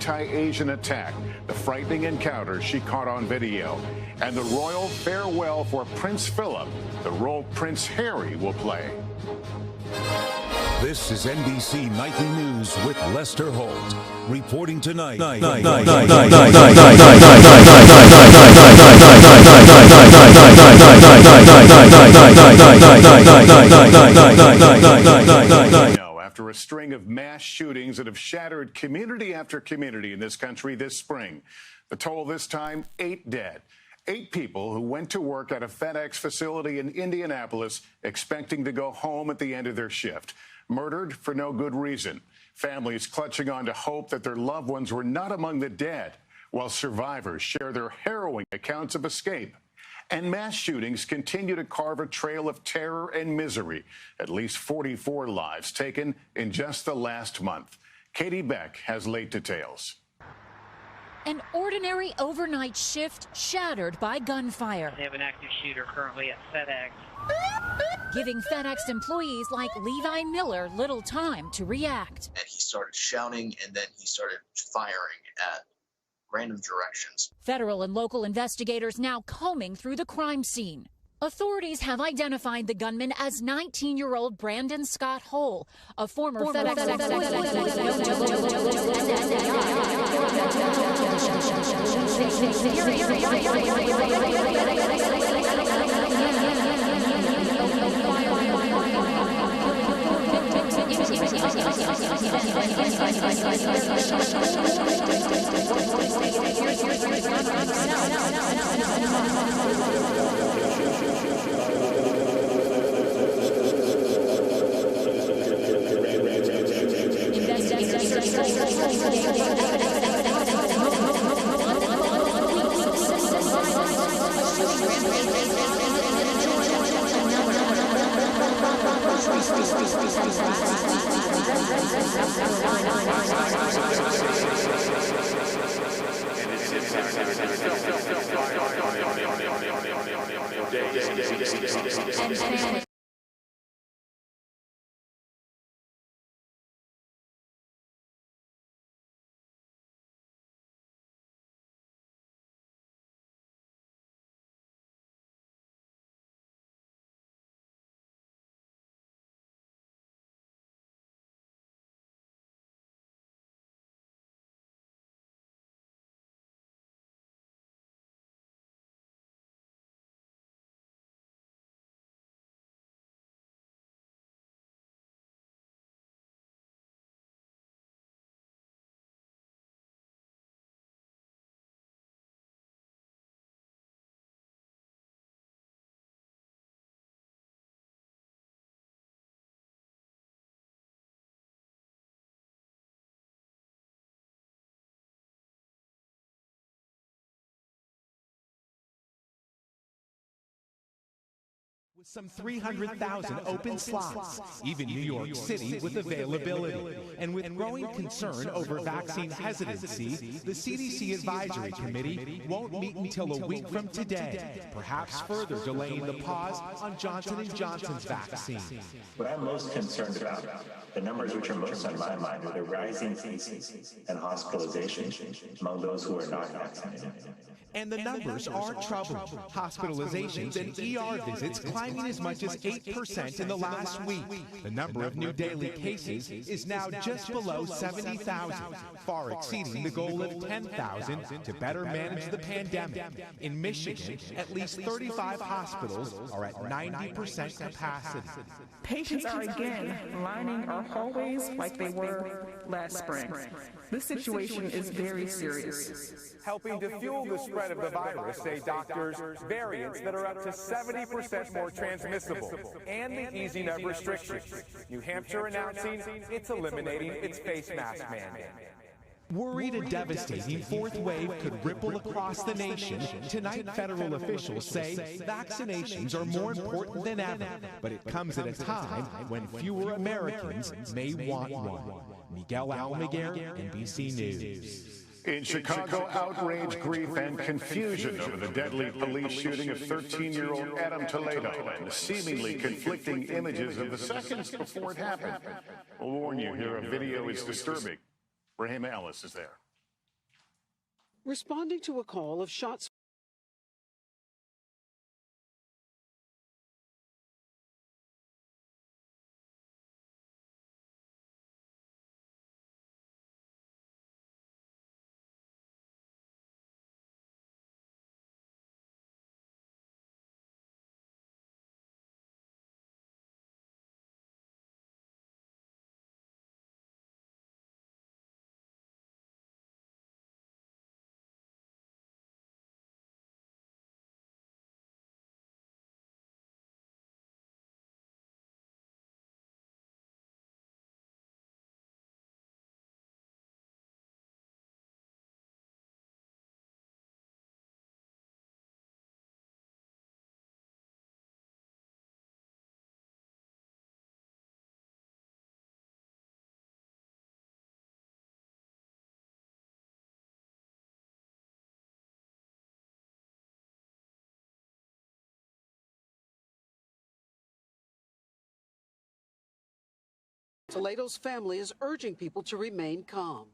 anti-Asian attack, the frightening encounter she caught on video, and the royal farewell for Prince Philip, the role Prince Harry will play. This is NBC Nightly News with Lester Holt. Reporting tonight. After a string of mass shootings that have shattered community after community in this country this spring, the toll this time, 8 dead. 8 people who went to work at a FedEx facility in Indianapolis expecting to go home at the end of their shift. Murdered for no good reason. Families clutching on to hope that their loved ones were not among the dead, while survivors share their harrowing accounts of escape. And mass shootings continue to carve a trail of terror and misery. At least 44 lives taken in just the last month. Katie Beck has late details. An ordinary overnight shift shattered by gunfire. They have an active shooter currently at FedEx. Giving FedEx employees like Levi Miller little time to react. And he started shouting, and then he started firing at random directions. Federal and local investigators now combing through the crime scene. Authorities have identified the gunman as 19-year-old Brandon Scott Hole, a former FedEx With some 300,000 open slots, even New York City with availability. And with growing concern over vaccine hesitancy, the CDC Advisory Committee won't meet until a week from today, perhaps further delaying the pause on Johnson & Johnson's vaccine. What I'm most concerned about, the numbers which are most on my mind, are the rising cases and hospitalizations among those who are not vaccinated. And the numbers are troubling. Hospitalizations and ER visits climbing as much as 8% in the last week. The number of new daily cases is now just below 70,000, far exceeding the goal of 10,000 to better manage the pandemic. In Michigan, at least 35 hospitals are at 90% capacity. Patients are again lining our hallways like they were last spring. This situation is very serious. Helping to fuel the spread of the virus, say doctors, variants that are up to 70% more transmissible, and the easing of restrictions. New Hampshire announcing it's eliminating its face mask mandate. Worried a devastating fourth wave could ripple across the nation, tonight federal officials say vaccinations are more important than ever, but it comes at a time when fewer Americans may want one. Miguel Almaguer, NBC News. In Chicago, outrage, grief, and confusion over the deadly police shooting of 13-year-old Adam Toledo and seemingly conflicting images of the seconds before it happened. We'll warn you here, a video is disturbing. Raheem Ellis is there. responding to a call of shots. Toledo's family is urging people to remain calm.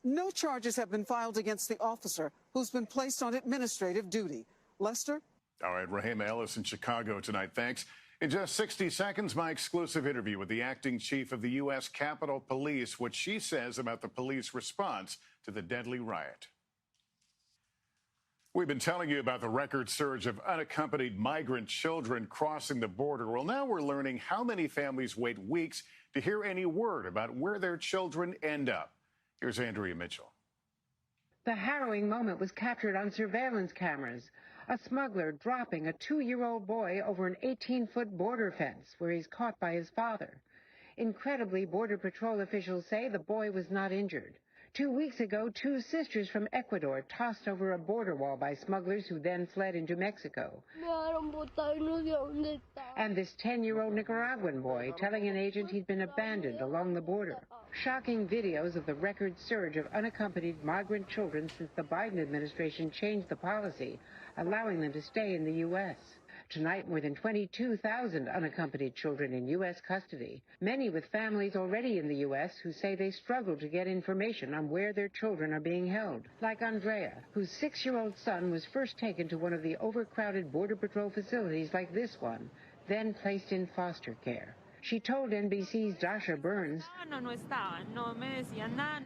No charges have been filed against the officer who's been placed on administrative duty. Lester? All right, Rahima Ellis in Chicago tonight. Thanks. In just 60 seconds, my exclusive interview with the acting chief of the U.S. Capitol Police, what she says about the police response to the deadly riot. We've been telling you about the record surge of unaccompanied migrant children crossing the border. Well, now we're learning how many families wait weeks to hear any word about where their children end up. Here's Andrea Mitchell. The harrowing moment was captured on surveillance cameras. A smuggler dropping a 2-year-old boy over an 18-foot border fence where he's caught by his father. Incredibly, Border Patrol officials say the boy was not injured. 2 weeks ago, 2 sisters from Ecuador tossed over a border wall by smugglers who then fled into Mexico. And this 10-year-old Nicaraguan boy telling an agent he'd been abandoned along the border. Shocking videos of the record surge of unaccompanied migrant children since the Biden administration changed the policy, allowing them to stay in the U.S. Tonight, more than 22,000 unaccompanied children in U.S. custody, many with families already in the U.S. who say they struggle to get information on where their children are being held. Like Andrea, whose 6-year-old son was first taken to one of the overcrowded Border Patrol facilities like this one, then placed in foster care. She told NBC's Dasha Burns,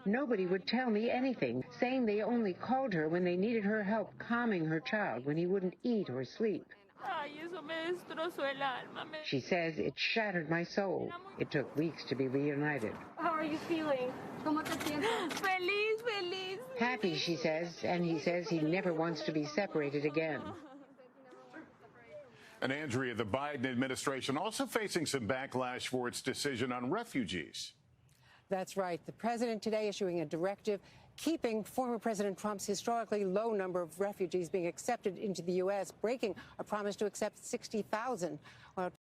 "Nobody would tell me anything, saying they only called her when they needed her help calming her child when he wouldn't eat or sleep." She says, "It shattered my soul. It took weeks to be reunited." How are you feeling? Feliz. Happy, she says, and he says he never wants to be separated again. And Andrea, the Biden administration also facing some backlash for its decision on refugees. That's right. The president today issuing a directive keeping former President Trump's historically low number of refugees being accepted into the U.S., breaking a promise to accept 60,000. Well,